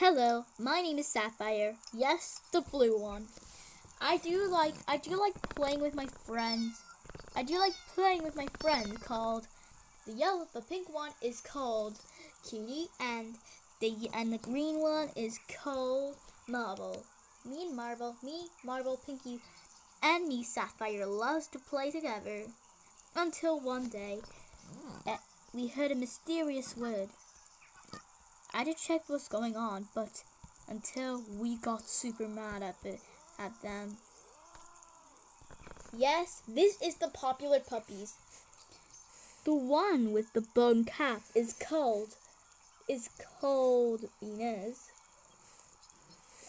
Hello, my name is Sapphire. Yes, the blue one. I do like playing with my friends. I do like playing with my friend called the pink one is called Cutie, and the green one is called Marble. Me, Marble, Pinky, and me, Sapphire, loves to play together. Until one day, we heard a mysterious word. I did check what's going on, but until we got super mad at them. Yes, this is the popular puppies. The one with the bone cap is called Inez.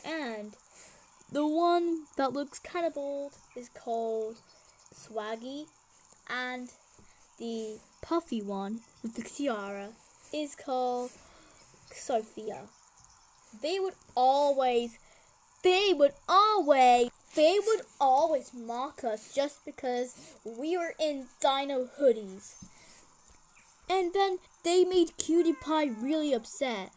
And the one that looks kind of old is called Swaggy. And the puffy one with the tiara is called Sophia. They would always mock us just because we were in DINO hoodies. And then they made Cutie Pie really upset.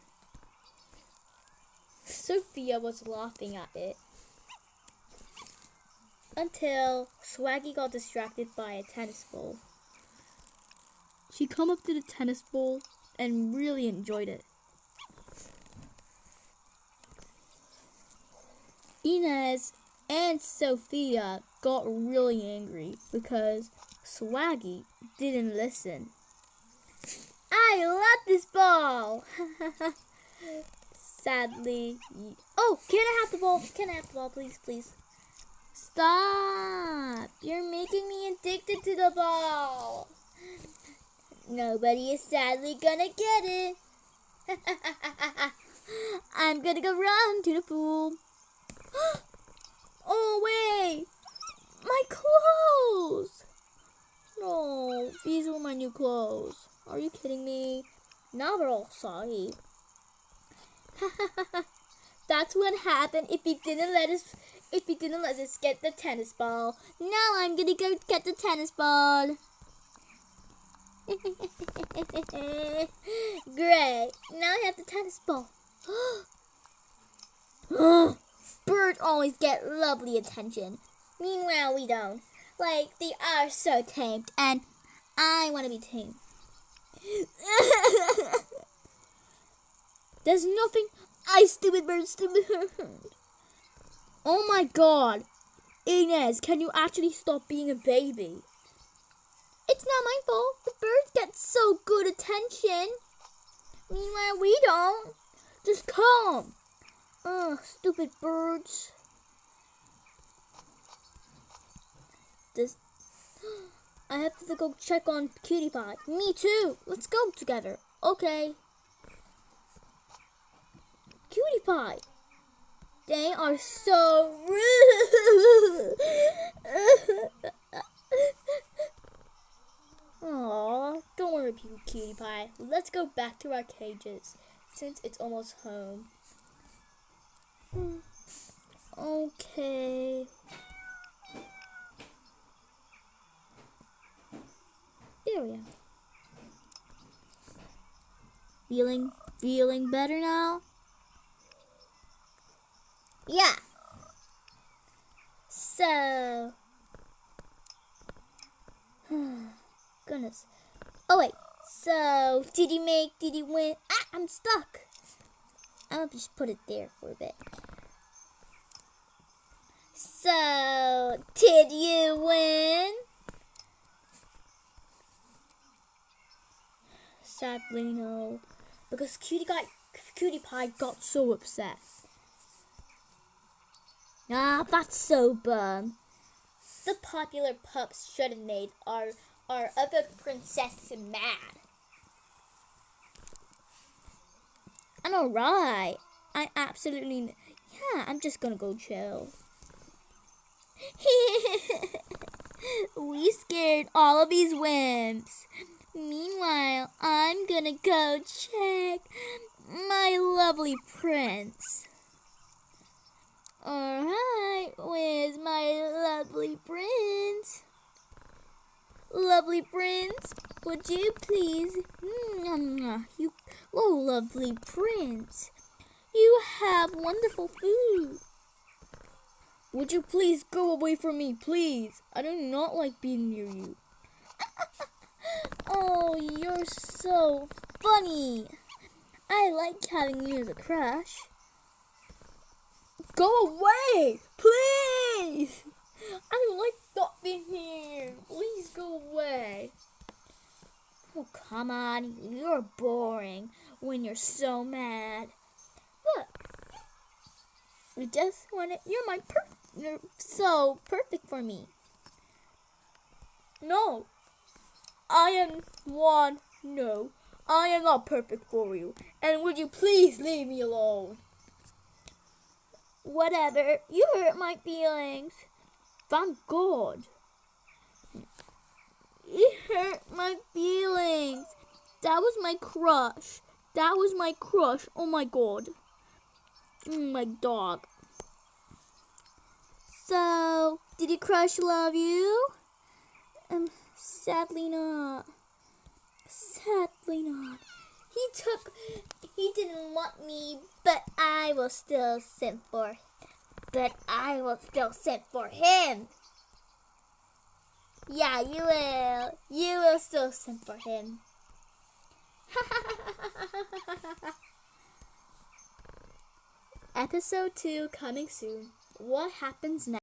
Sophia was laughing at it until Swaggy got distracted by a tennis ball. She come up to the tennis ball and really enjoyed it. Inez and Sophia got really angry because Swaggy didn't listen. I love this ball! Sadly. Oh, can I have the ball? Can I have the ball, please, please? Stop! You're making me addicted to the ball. Nobody is sadly gonna get it. I'm gonna go run to the pool. Oh, wait! My clothes! No, these were my new clothes. Are you kidding me? Now we're all sorry. That's what happened if you didn't let us get the tennis ball. Now I'm gonna go get the tennis ball. Great. Now I have the tennis ball. Birds always get lovely attention. Meanwhile, we don't. Like, they are so tamed, and I want to be tamed. There's nothing. Stupid bird, stupid bird. Oh my god. Inez, can you actually stop being a baby? It's not my fault. The birds get so good attention. Meanwhile, we don't. Just come. Stupid birds. I have to go check on Cutie Pie. Me too. Let's go together. Okay. Cutie Pie. They are so rude. Aww, don't worry, Cutie Pie. Let's go back to our cages since it's almost home. Okay. There we are. Feeling better now? Yeah. So, goodness. Oh wait. So, did you win? Ah, I'm stuck. I'll just put it there for a bit. So, did you win? Sadly, no. Because Cutie Pie got so upset. Ah, that's so bum. The popular pups should have made our other princess mad. I'm alright. I'm just gonna go chill. We scared all of these wimps. Meanwhile, I'm gonna go check my lovely prince. Alright, where's my lovely prince? Lovely prince, would you please? Oh, lovely prince. You have wonderful food. Would you please go away from me, please? I do not like being near you. Oh, you're so funny. I like having you as a crush. Go away, please. I don't like not being here. Please go away. Oh, come on. You're boring when you're so mad. Look. You just want it. You're so perfect for me. No. No. I am not perfect for you. And would you please leave me alone? Whatever. You hurt my feelings. Thank God. You hurt my feelings. That was my crush. Oh my God. My dog. So, did your crush love you? Sadly not. Sadly not. He didn't want me, but I will still send for him. Yeah, you will. You will still send for him. Episode 2 coming soon. What happens next?